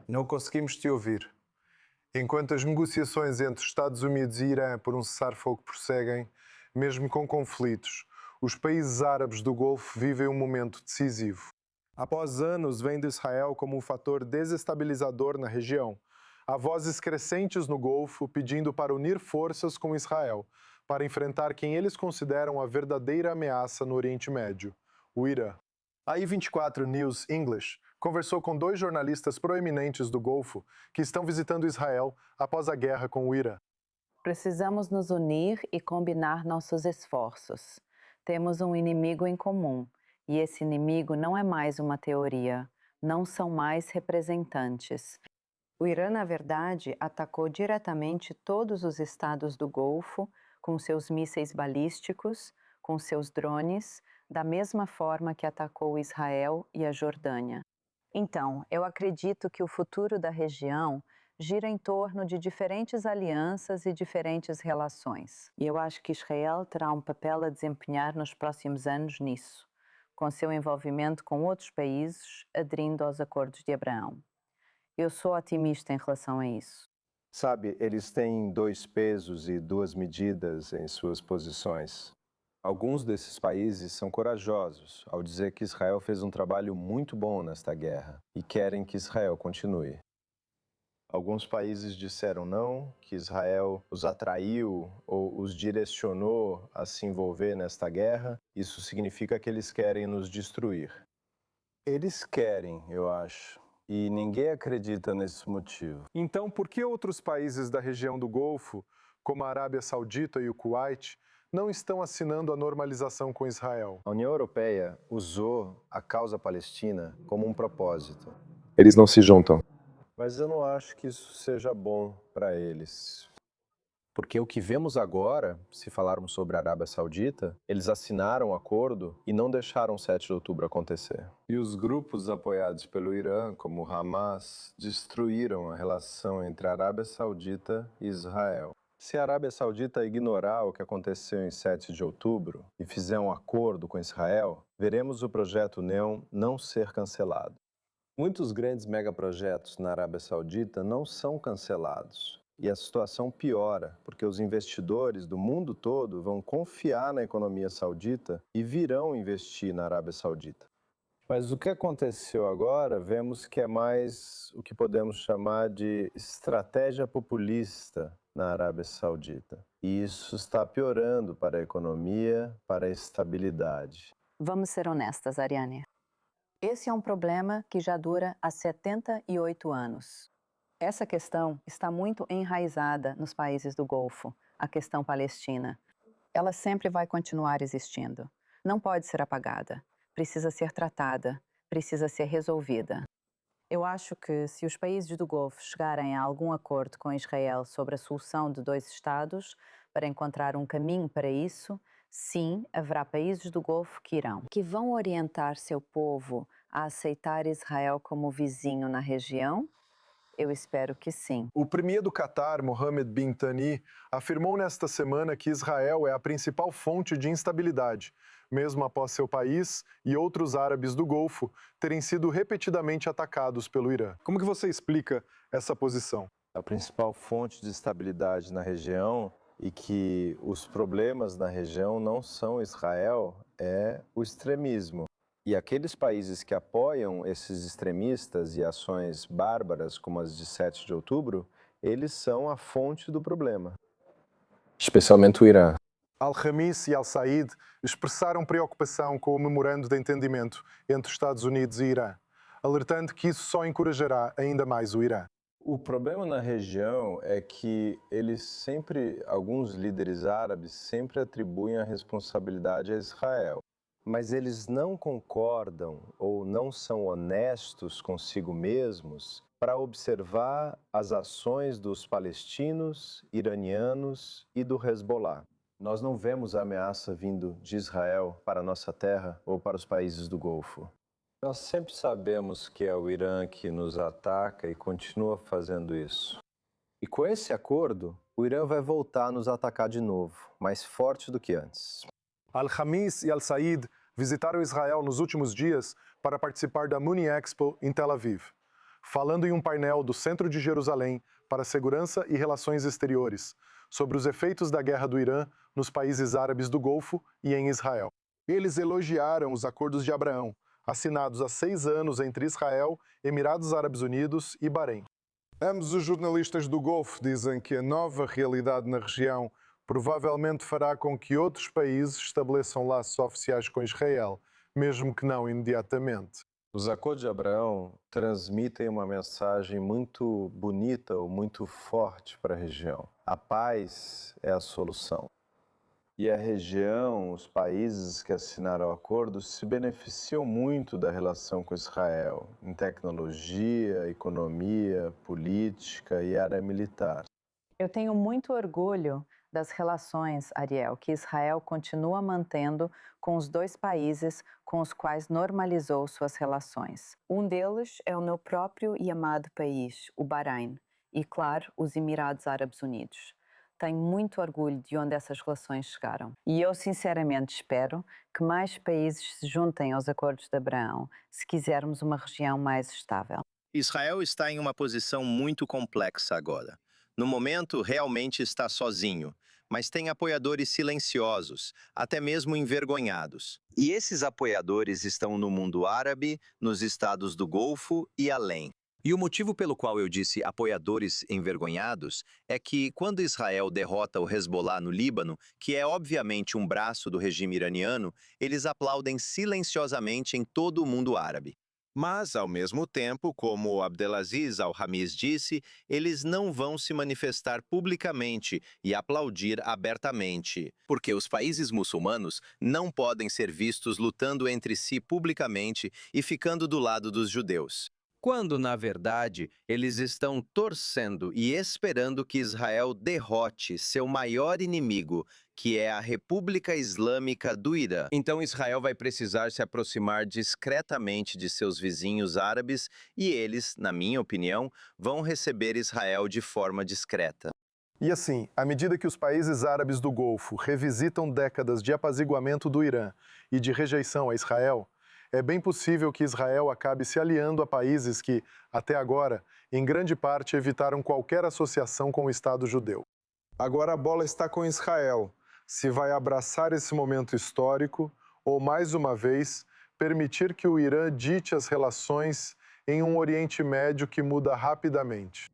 Não conseguimos te ouvir. Enquanto as negociações entre Estados Unidos e Irã por um cessar-fogo prosseguem, mesmo com conflitos, os países árabes do Golfo vivem um momento decisivo. Após anos vendo Israel como um fator desestabilizador na região, há vozes crescentes no Golfo pedindo para unir forças com Israel, para enfrentar quem eles consideram a verdadeira ameaça no Oriente Médio, o Irã. A I24 News English conversou com dois jornalistas proeminentes do Golfo que estão visitando Israel após a guerra com o Irã. Precisamos nos unir e combinar nossos esforços. Temos um inimigo em comum, e esse inimigo não é mais uma teoria, não são mais representantes. O Irã, na verdade, atacou diretamente todos os estados do Golfo com seus mísseis balísticos, com seus drones, da mesma forma que atacou Israel e a Jordânia. Então, eu acredito que o futuro da região gira em torno de diferentes alianças e diferentes relações. E eu acho que Israel terá um papel a desempenhar nos próximos anos nisso, com seu envolvimento com outros países aderindo aos Acordos de Abraão. Eu sou otimista em relação a isso. Sabe, eles têm dois pesos e duas medidas em suas posições. Alguns desses países são corajosos ao dizer que Israel fez um trabalho muito bom nesta guerra e querem que Israel continue. Alguns países disseram não, que Israel os atraiu ou os direcionou a se envolver nesta guerra. Isso significa que eles querem nos destruir. Eles querem, eu acho, e ninguém acredita nesse motivo. Então, por que outros países da região do Golfo, como a Arábia Saudita e o Kuwait, não estão assinando a normalização com Israel? A União Europeia usou a causa palestina como um propósito. Eles não se juntam. Mas eu não acho que isso seja bom para eles. Porque o que vemos agora, se falarmos sobre a Arábia Saudita, eles assinaram o acordo e não deixaram o 7 de outubro acontecer. E os grupos apoiados pelo Irã, como o Hamas, destruíram a relação entre a Arábia Saudita e Israel. Se a Arábia Saudita ignorar o que aconteceu em 7 de outubro e fizer um acordo com Israel, veremos o projeto Neom não ser cancelado. Muitos grandes megaprojetos na Arábia Saudita não são cancelados. E a situação piora, porque os investidores do mundo todo vão confiar na economia saudita e virão investir na Arábia Saudita. Mas o que aconteceu agora, vemos que é mais o que podemos chamar de estratégia populista na Arábia Saudita. E isso está piorando para a economia, para a estabilidade. Vamos ser honestas, Ariane. Esse é um problema que já dura há 78 anos. Essa questão está muito enraizada nos países do Golfo, a questão palestina. Ela sempre vai continuar existindo. Não pode ser apagada. Precisa ser tratada, precisa ser resolvida. Eu acho que se os países do Golfo chegarem a algum acordo com Israel sobre a solução de dois Estados, para encontrar um caminho para isso, sim, haverá países do Golfo que vão orientar seu povo a aceitar Israel como vizinho na região? Eu espero que sim. O premier do Catar, Mohammed bin Thani, afirmou nesta semana que Israel é a principal fonte de instabilidade, mesmo após seu país e outros árabes do Golfo terem sido repetidamente atacados pelo Irã. Como que você explica essa posição? A principal fonte de estabilidade na região e que os problemas na região não são Israel, é o extremismo. E aqueles países que apoiam esses extremistas e ações bárbaras, como as de 7 de outubro, eles são a fonte do problema. Especialmente o Irã. Al-Khamis e Al-Said expressaram preocupação com o memorando de entendimento entre Estados Unidos e Irã, alertando que isso só encorajará ainda mais o Irã. O problema na região é que alguns líderes árabes sempre atribuem a responsabilidade a Israel. Mas eles não concordam ou não são honestos consigo mesmos para observar as ações dos palestinos, iranianos e do Hezbollah. Nós não vemos a ameaça vindo de Israel para a nossa terra ou para os países do Golfo. Nós sempre sabemos que é o Irã que nos ataca e continua fazendo isso. E com esse acordo, o Irã vai voltar a nos atacar de novo, mais forte do que antes. Al-Khamis e Al-Said visitaram Israel nos últimos dias para participar da Muni Expo em Tel Aviv. falando em um painel do Centro de Jerusalém para Segurança e Relações Exteriores, sobre os efeitos da guerra do Irã nos países árabes do Golfo e em Israel. Eles elogiaram os acordos de Abraão, assinados há 6 anos entre Israel, Emirados Árabes Unidos e Bahrein. Ambos os jornalistas do Golfo dizem que a nova realidade na região provavelmente fará com que outros países estabeleçam laços oficiais com Israel, mesmo que não imediatamente. Os acordos de Abraão transmitem uma mensagem muito bonita ou muito forte para a região. A paz é a solução. E a região, os países que assinaram o acordo, se beneficiam muito da relação com Israel, em tecnologia, economia, política e área militar. Eu tenho muito orgulho das relações, Ariel, que Israel continua mantendo com os 2 países com os quais normalizou suas relações. Um deles é o meu próprio e amado país, o Bahrein, e, claro, os Emirados Árabes Unidos. Tenho muito orgulho de onde essas relações chegaram. E eu, sinceramente, espero que mais países se juntem aos acordos de Abraão, se quisermos uma região mais estável. Israel está em uma posição muito complexa agora. No momento, realmente está sozinho, mas tem apoiadores silenciosos, até mesmo envergonhados. E esses apoiadores estão no mundo árabe, nos estados do Golfo e além. E o motivo pelo qual eu disse apoiadores envergonhados é que, quando Israel derrota o Hezbollah no Líbano, que é obviamente um braço do regime iraniano, eles aplaudem silenciosamente em todo o mundo árabe. Mas, ao mesmo tempo, como Abdelaziz Al-Ramiz disse, eles não vão se manifestar publicamente e aplaudir abertamente, porque os países muçulmanos não podem ser vistos lutando entre si publicamente e ficando do lado dos judeus. Quando, na verdade, eles estão torcendo e esperando que Israel derrote seu maior inimigo, que é a República Islâmica do Irã. Então Israel vai precisar se aproximar discretamente de seus vizinhos árabes e eles, na minha opinião, vão receber Israel de forma discreta. E assim, à medida que os países árabes do Golfo revisitam décadas de apaziguamento do Irã e de rejeição a Israel, é bem possível que Israel acabe se aliando a países que, até agora, em grande parte evitaram qualquer associação com o Estado judeu. Agora a bola está com Israel, se vai abraçar esse momento histórico ou, mais uma vez, permitir que o Irã dite as relações em um Oriente Médio que muda rapidamente.